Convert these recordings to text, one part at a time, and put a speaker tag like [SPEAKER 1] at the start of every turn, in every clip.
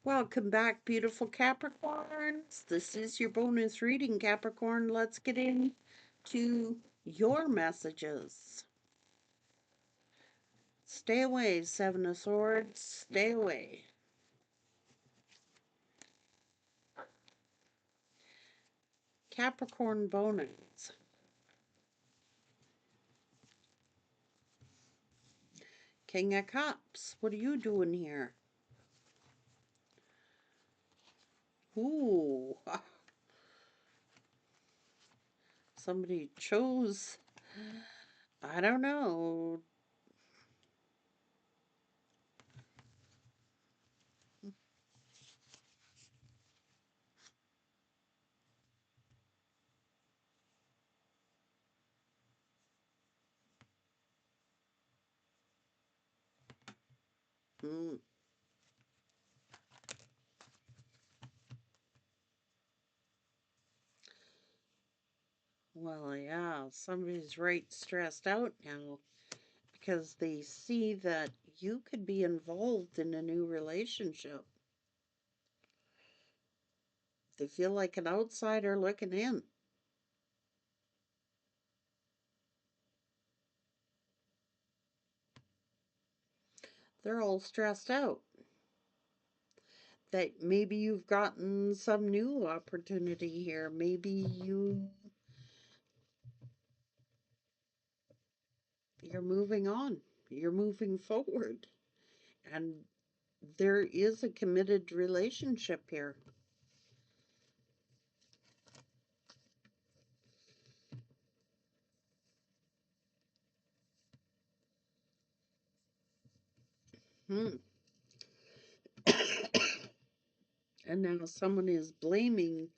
[SPEAKER 1] Welcome back, beautiful Capricorns. This is your bonus reading, Capricorn. Let's get into your messages. Stay away, Seven of Swords. Stay away. Capricorn bonus. King of Cups. What are you doing here? Ooh. Somebody chose, I don't know. Hmm. Well, yeah, somebody's right stressed out now because they see that you could be involved in a new relationship. They feel like an outsider looking in. They're all stressed out that maybe you've gotten some new opportunity here. Maybe you're moving on. You're moving forward. And there is a committed relationship here. Hmm. And now someone is blaming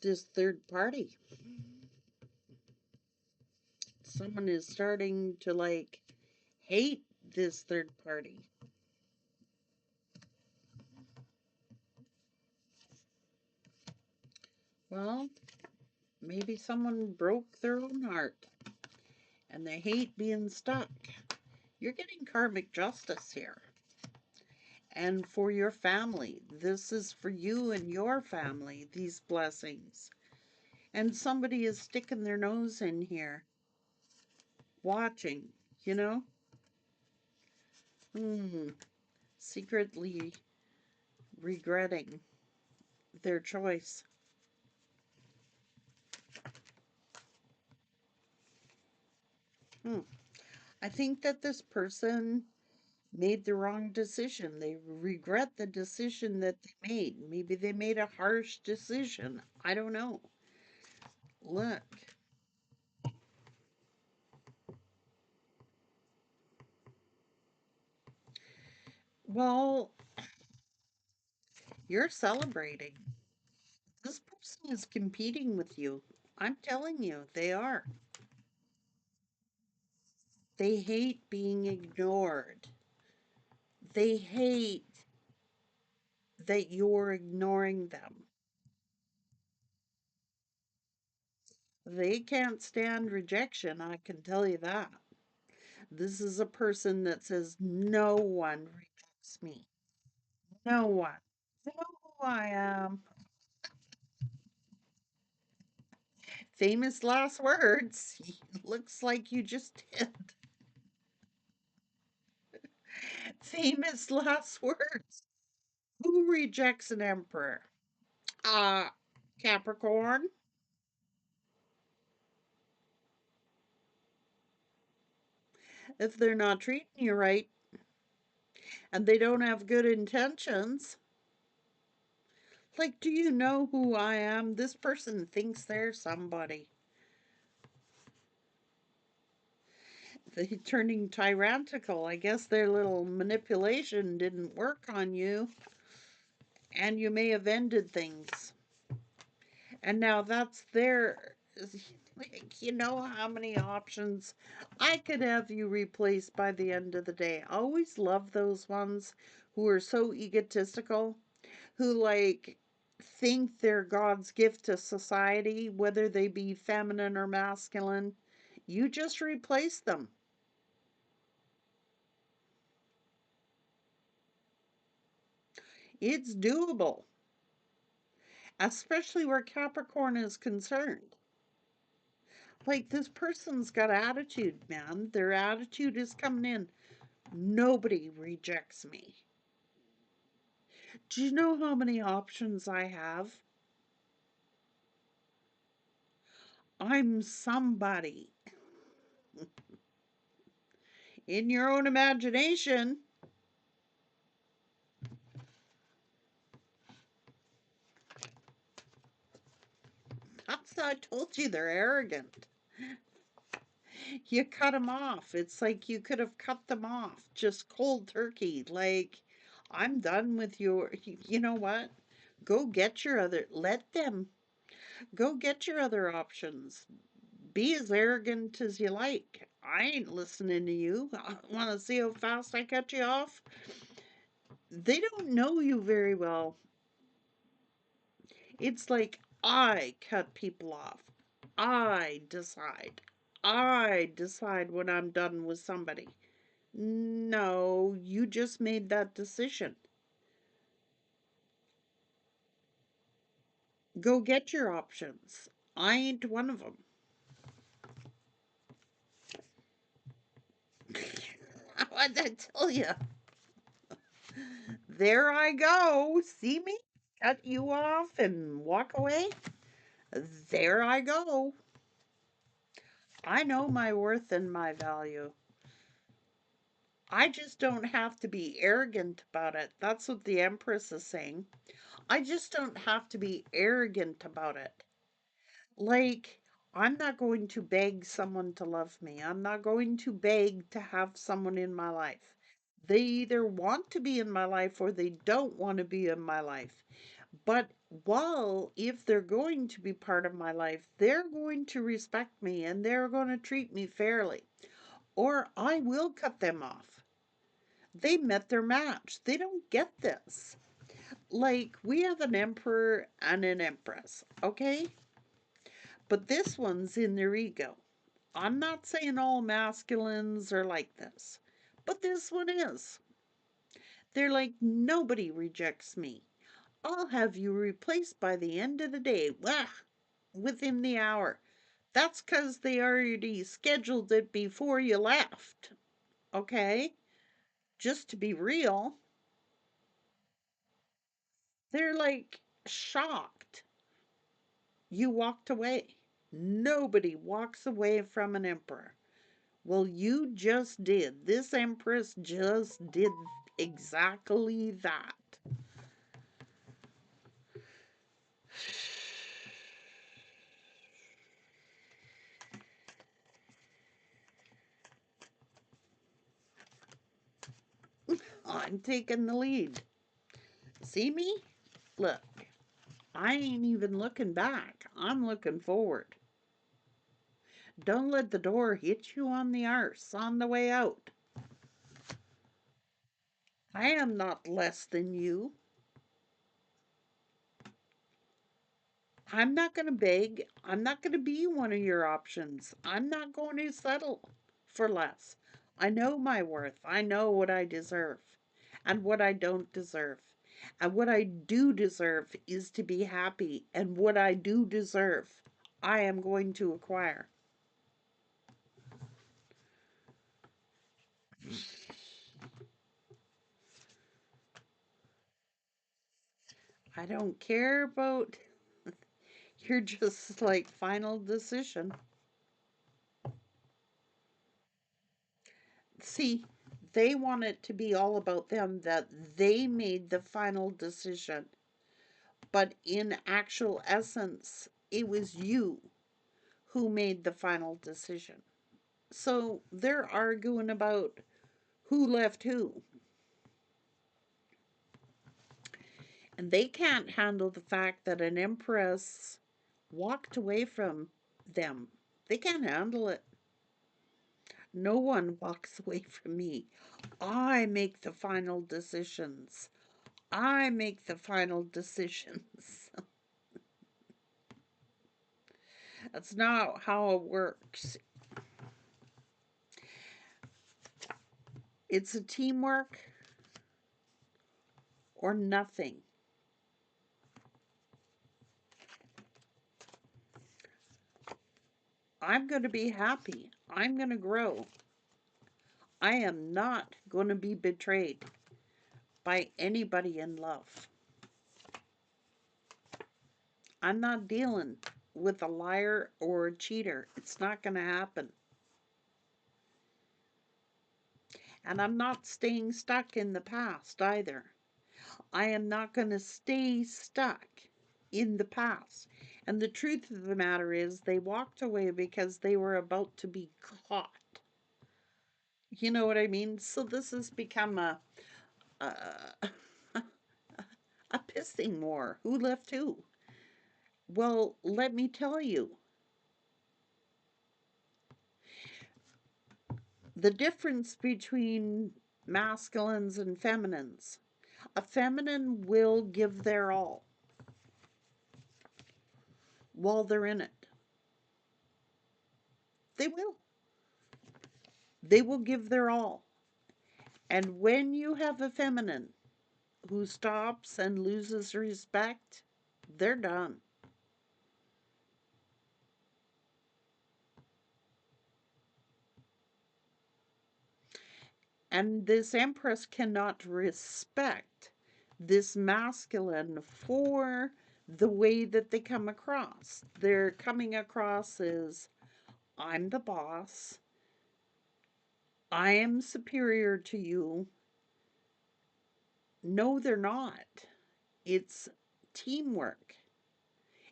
[SPEAKER 1] this third party. Someone is starting to like hate this third party. Well, maybe someone broke their own heart and they hate being stuck. You're getting karmic justice here. And for your family, this is for you and your family, these blessings. And somebody is sticking their nose in here, watching, you know? Hmm. Secretly regretting their choice. Hmm. I think that this person made the wrong decision. They regret the decision that they made. Maybe they made a harsh decision. I don't know. Look, well, you're celebrating. This person is competing with you. I'm telling you, they are. They hate being ignored. They hate that you're ignoring them. They can't stand rejection, I can tell you that. This is a person that says, no one rejects me. No one. You know who I am. Famous last words. Looks like you just did. Famous last words. Who rejects an emperor? Uh, Capricorn. If they're not treating you right and they don't have good intentions, like, do you know who I am? This person thinks they're somebody. They turning tyrannical. I guess their little manipulation didn't work on you, and you may have ended things. And now that's their, like, you know how many options I could have you replaced by the end of the day. I always love those ones who are so egotistical, who like think they're God's gift to society, whether they be feminine or masculine. You just replace them. It's doable, especially where Capricorn is concerned. Like, this person's got attitude, man. Their attitude is coming in. Nobody rejects me. Do you know how many options I have? I'm somebody. In your own imagination. That's how I told you they're arrogant. You cut them off. It's like you could have cut them off just cold turkey. Like, I'm done with your, you know what? Go get your other, let them go get your other options. Be as arrogant as you like. I ain't listening to you. I want to see how fast I cut you off. They don't know you very well. It's like I cut people off. I decide. I decide when I'm done with somebody. No, you just made that decision. Go get your options. I ain't one of them. What'd I tell you? There I go. See me? Cut you off and walk away? There I go. I know my worth and my value. I just don't have to be arrogant about it. That's what the empress is saying. I just don't have to be arrogant about it. Like, I'm not going to beg someone to love me. I'm not going to beg to have someone in my life. They either want to be in my life or they don't want to be in my life. But while, if they're going to be part of my life, they're going to respect me and they're going to treat me fairly, or I will cut them off. They met their match. They don't get this. Like, we have an emperor and an empress, okay? But this one's in their ego. I'm not saying all masculines are like this, but this one is. They're like, nobody rejects me. I'll have you replaced by the end of the day. Wah, within the hour. That's because they already scheduled it before you left. Okay? Just to be real, they're like shocked. You walked away. Nobody walks away from an emperor. Well, you just did. This empress just did exactly that. I'm taking the lead. See me? Look, I ain't even looking back. I'm looking forward. Don't let the door hit you on the arse on the way out. I am not less than you. I'm not going to beg. I'm not going to be one of your options. I'm not going to settle for less. I know my worth. I know what I deserve and what I don't deserve. And what I do deserve is to be happy. And what I do deserve, I am going to acquire. I don't care about your just like final decision. See, they want it to be all about them, that they made the final decision. But in actual essence, it was you who made the final decision. So they're arguing about who left who. And they can't handle the fact that an empress walked away from them. They can't handle it. No one walks away from me. I make the final decisions. I make the final decisions. That's not how it works. It's a teamwork, or nothing. I'm going to be happy. I'm going to grow. I am not going to be betrayed by anybody in love. I'm not dealing with a liar or a cheater. It's not going to happen. And I'm not staying stuck in the past either. I am not going to stay stuck in the past. And the truth of the matter is, they walked away because they were about to be caught. You know what I mean? So this has become a, a pissing war. Who left who? Well, let me tell you, the difference between masculines and feminines. A feminine will give their all while they're in it. They will. They will give their all. And when you have a feminine who stops and loses respect, they're done. And this empress cannot respect this masculine for the way that they come across. They're coming across as, I'm the boss, I am superior to you. No, they're not. It's teamwork.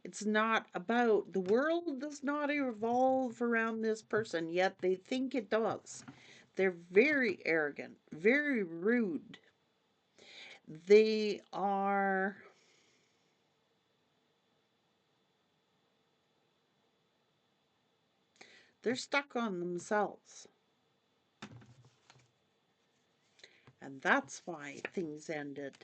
[SPEAKER 1] It's not about, the world does not evolve around this person, yet they think it does. They're very arrogant, very rude. They are, they're stuck on themselves. And that's why things ended.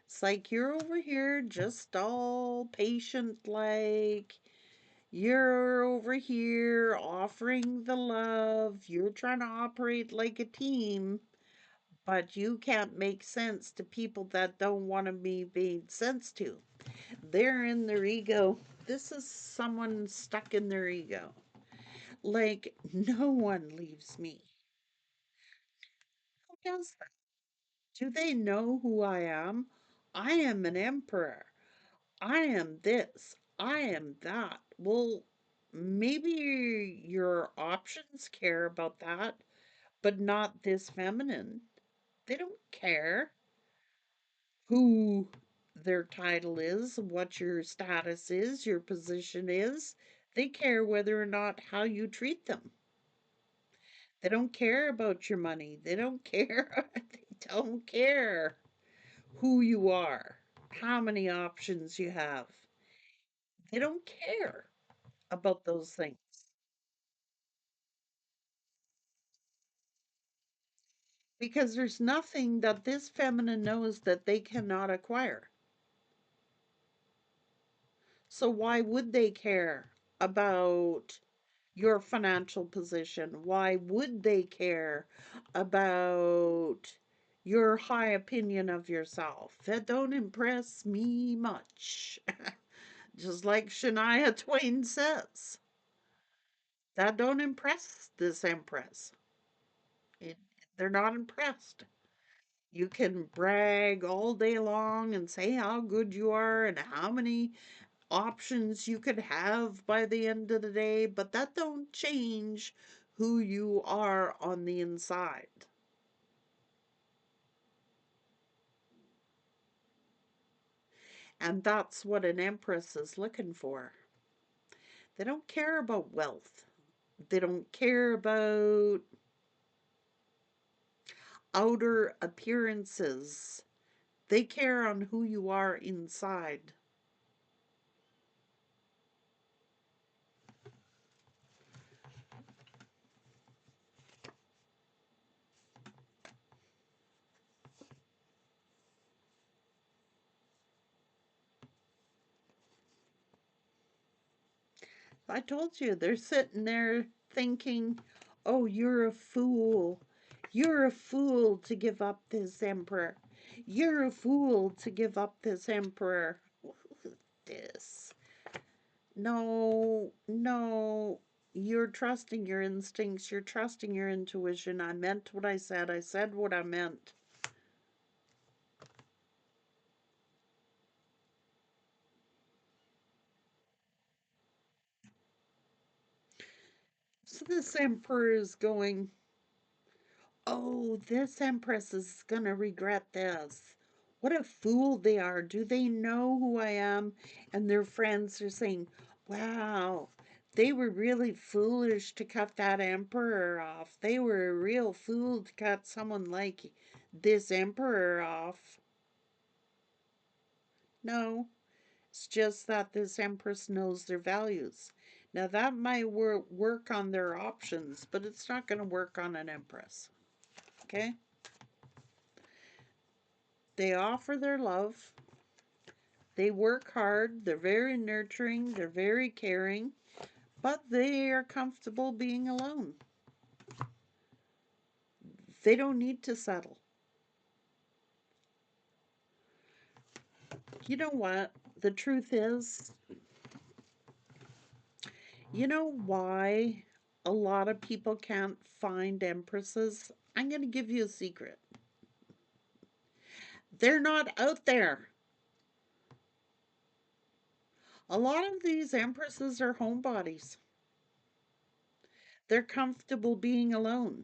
[SPEAKER 1] It's like you're over here just all patient, like you're over here offering the love. You're trying to operate like a team, but you can't make sense to people that don't want to be made sense to. They're in their ego. This is someone stuck in their ego. Like, no one leaves me. Who does that? Do they know who I am? I am an emperor. I am this. I am that. Well, maybe your options care about that, but not this feminine. They don't care who their title is, what your status is, your position is. They care whether or not how you treat them. They don't care about your money. They don't care. They don't care who you are, how many options you have. They don't care about those things because there's nothing that this feminine knows that they cannot acquire. So why would they care about your financial position? Why would they care about your high opinion of yourself? That don't impress me much. Just like Shania Twain says, that don't impress this empress. It, they're not impressed. You can brag all day long and say how good you are and how many options you could have by the end of the day, but that don't change who you are on the inside. And that's what an empress is looking for. They don't care about wealth. They don't care about outer appearances. They care on who you are inside. I told you, they're sitting there thinking, oh, you're a fool. You're a fool to give up this emperor. You're a fool to give up this emperor. This. No, no. You're trusting your instincts. You're trusting your intuition. I meant what I said. I said what I meant. So this emperor is going, oh, this empress is going to regret this. What a fool they are. Do they know who I am? And their friends are saying, wow, they were really foolish to cut that emperor off. They were a real fool to cut someone like this emperor off. No, it's just that this empress knows their values. Now, that might work on their options, but it's not going to work on an empress. Okay? They offer their love. They work hard. They're very nurturing. They're very caring. But they are comfortable being alone. They don't need to settle. You know what? The truth is, you know why a lot of people can't find empresses? I'm going to give you a secret. They're not out there. A lot of these empresses are homebodies. They're comfortable being alone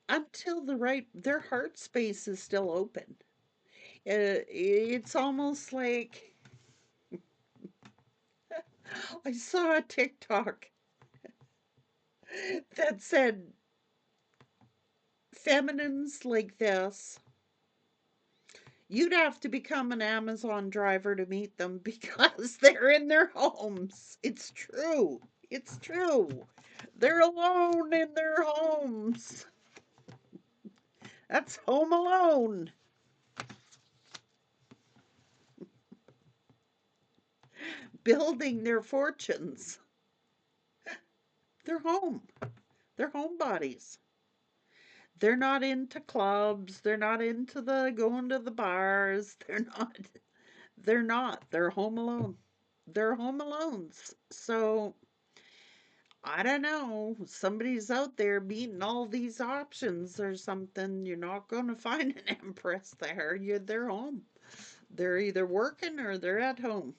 [SPEAKER 1] until their heart space is still open. It's almost like I saw a TikTok that said feminines like this, you'd have to become an Amazon driver to meet them because they're in their homes. It's true. It's true. They're alone in their homes. That's Home Alone. Building their fortunes. They're home. They're homebodies. They're not into clubs. They're not into the going to the bars. They're not. They're not. They're home alone. They're home alones. So I don't know. Somebody's out there meeting all these options or something. You're not going to find an empress there. They're home. They're either working or they're at home.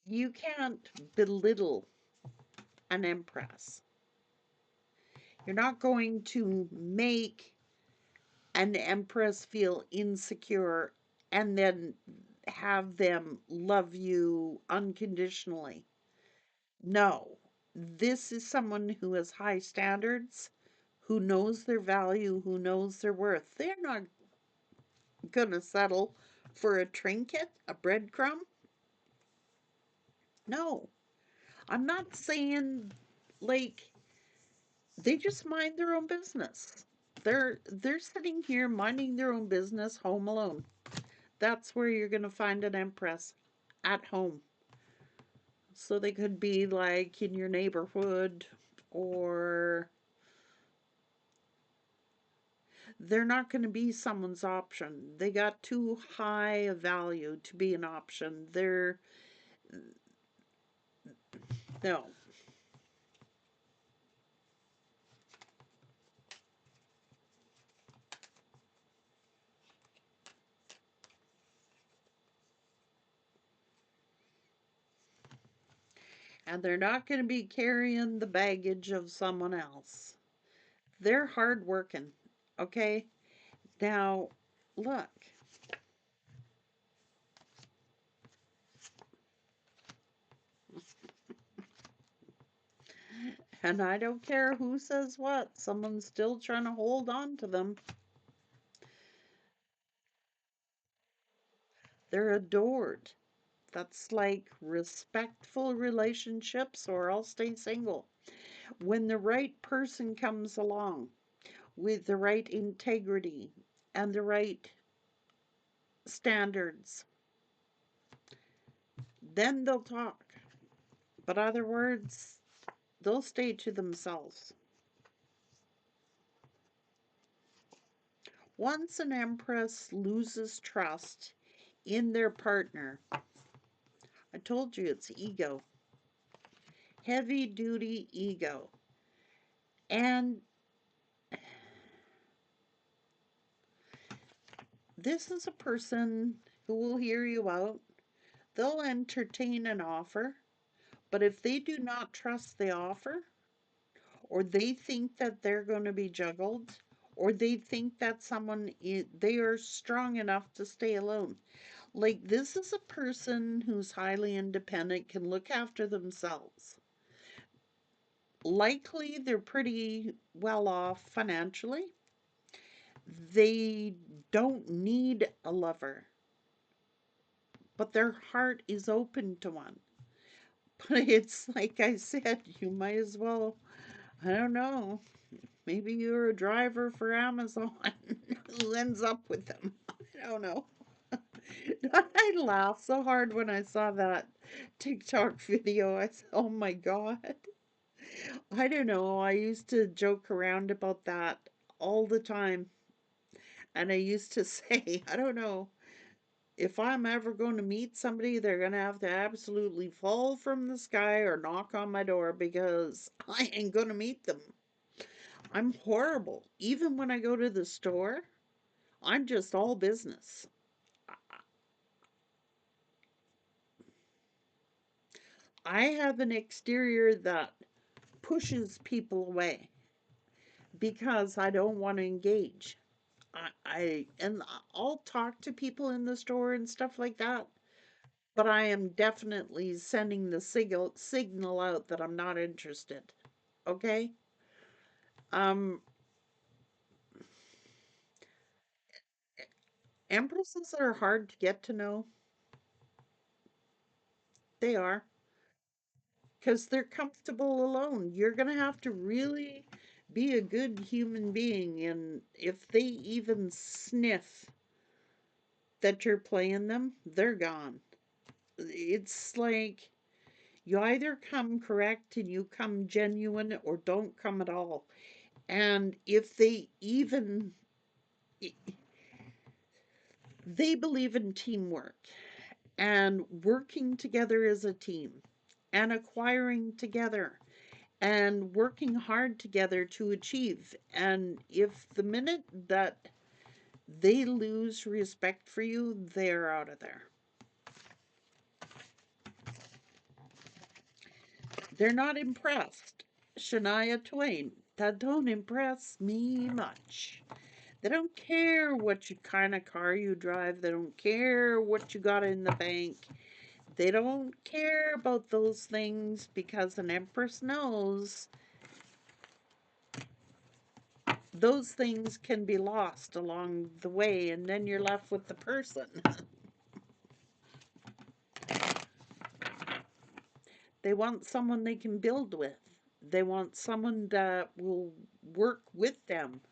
[SPEAKER 1] You can't belittle an empress. You're not going to make an empress feel insecure and then have them love you unconditionally. No, this is someone who has high standards, who knows their value, who knows their worth. They're not going to settle for a trinket, a breadcrumb. No, I'm not saying like they just mind their own business. They're sitting here minding their own business home alone. That's where you're going to find an empress at home. So they could be like in your neighborhood, or they're not going to be someone's option. They got too high a value to be an option. They're no. And they're not going to be carrying the baggage of someone else. They're hardworking. Okay? Now, look. And I don't care who says what, someone's still trying to hold on to them. They're adored. That's like respectful relationships, or I'll stay single. When the right person comes along with the right integrity and the right standards, then they'll talk. But other words, they'll stay to themselves. Once an empress loses trust in their partner, I told you it's ego, heavy duty ego. And this is a person who will hear you out. They'll entertain an offer, but if they do not trust the offer, or they think that they're going to be juggled, or they think that they are strong enough to stay alone. Like, this is a person who's highly independent, can look after themselves. Likely, they're pretty well off financially. They don't need a lover, but their heart is open to one. But it's like I said, you might as well, I don't know, maybe you're a driver for Amazon who ends up with them. I don't know. I laughed so hard when I saw that TikTok video. I said, oh my God. I don't know. I used to joke around about that all the time. And I used to say, I don't know, if I'm ever going to meet somebody, they're going to have to absolutely fall from the sky or knock on my door because I ain't going to meet them. I'm horrible. Even when I go to the store, I'm just all business. I have an exterior that pushes people away because I don't want to engage. And I'll talk to people in the store and stuff like that, but I am definitely sending the signal out that I'm not interested. Okay? Um, Empresses are hard to get to know. They are, because they're comfortable alone. You're going to have to really be a good human being, and if they even sniff that you're playing them, they're gone. It's like you either come correct and you come genuine or don't come at all. And if they believe in teamwork and working together as a team and acquiring together and working hard together to achieve. And if the minute that they lose respect for you, they're out of there. They're not impressed. Shania Twain, that don't impress me much. They don't care what kind of car you drive. They don't care what you got in the bank. They don't care about those things because an empress knows those things can be lost along the way, and then you're left with the person. They want someone they can build with. They want someone that will work with them.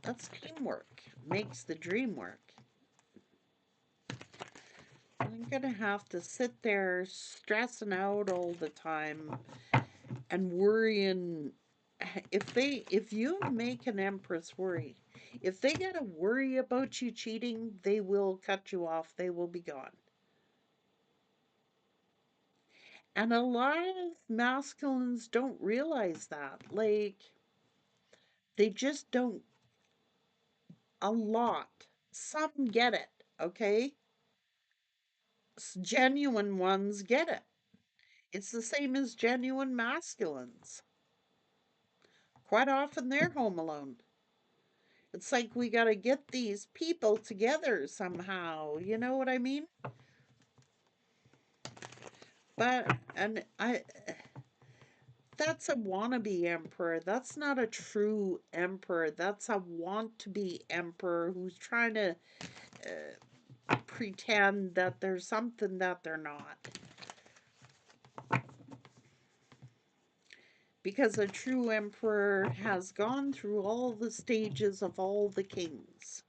[SPEAKER 1] That's teamwork. Makes the dream work. I'm gonna have to sit there stressing out all the time and worrying. If you make an empress worry, if they gotta worry about you cheating, they will cut you off. They will be gone. And a lot of masculines don't realize that. Like, they just don't. A lot. Some get it, okay? Genuine ones get it. It's the same as genuine masculines. Quite often they're home alone. It's like we got to get these people together somehow. You know what I mean? But, and that's a wannabe emperor. That's not a true emperor. That's a want to be emperor who's trying to pretend that there's something that they're not. Because a true emperor has gone through all the stages of all the kings.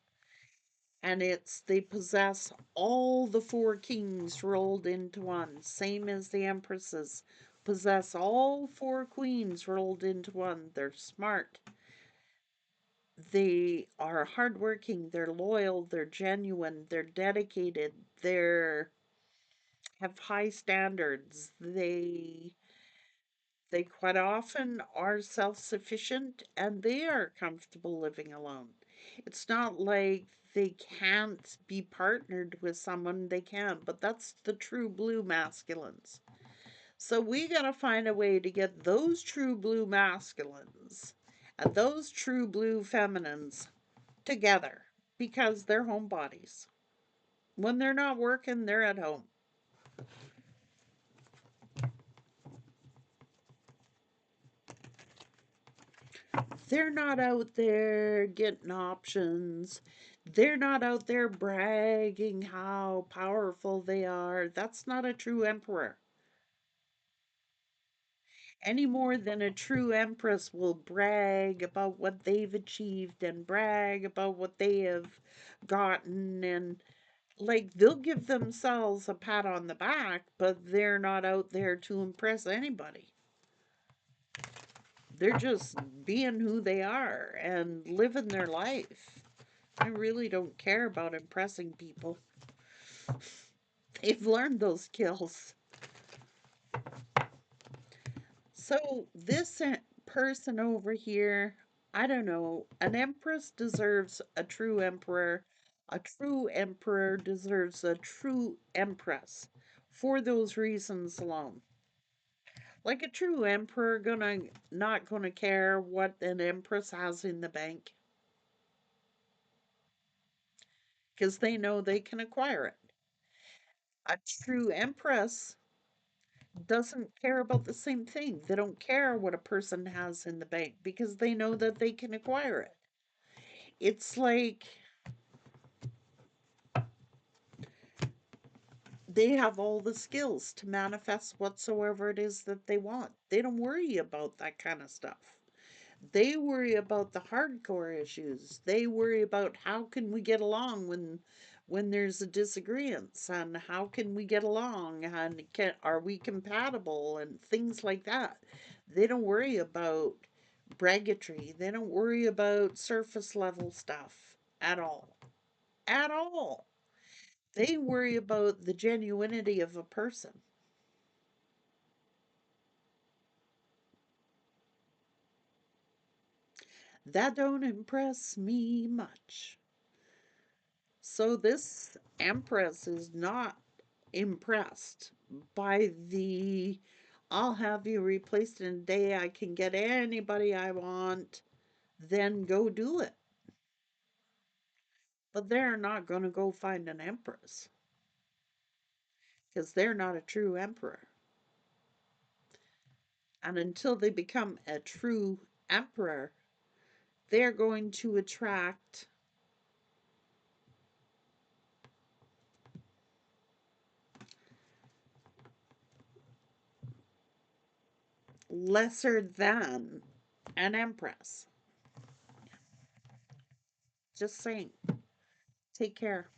[SPEAKER 1] And they possess all the four kings rolled into one, same as the empresses possess all four queens rolled into one. They're smart, they are hardworking, they're loyal, they're genuine, they're dedicated, they're have high standards. They quite often are self-sufficient and they are comfortable living alone. It's not like they can't be partnered with someone, they can, but that's the true blue masculines. So we got to find a way to get those true blue masculines and those true blue feminines together because they're homebodies. When they're not working, they're at home. They're not out there getting options. They're not out there bragging how powerful they are. That's not a true emperor. Any more than a true empress will brag about what they've achieved and brag about what they have gotten, and like they'll give themselves a pat on the back, but they're not out there to impress anybody. They're just being who they are and living their life. I really don't care about impressing people. They've learned those skills. So, person over here, I don't know, an empress deserves a true emperor. A true emperor deserves a true empress for those reasons alone. Like a true emperor not gonna care what an empress has in the bank because they know they can acquire it. A true empress doesn't care about the same thing. They don't care what a person has in the bank because they know that they can acquire it. It's like they have all the skills to manifest whatsoever it is that they want. They don't worry about that kind of stuff. They worry about the hardcore issues. They worry about how can we get along when there's a disagreement, and how can we get along, and are we compatible, and things like that. They don't worry about braggatory. They don't worry about surface level stuff at all. At all. They worry about the genuinity of a person. That don't impress me much. So this empress is not impressed by the I'll have you replaced in a day, I can get anybody I want, then go do it. But they're not going to go find an empress because they're not a true emperor. And until they become a true emperor, they're going to attract lesser than an empress. Just saying. Take care.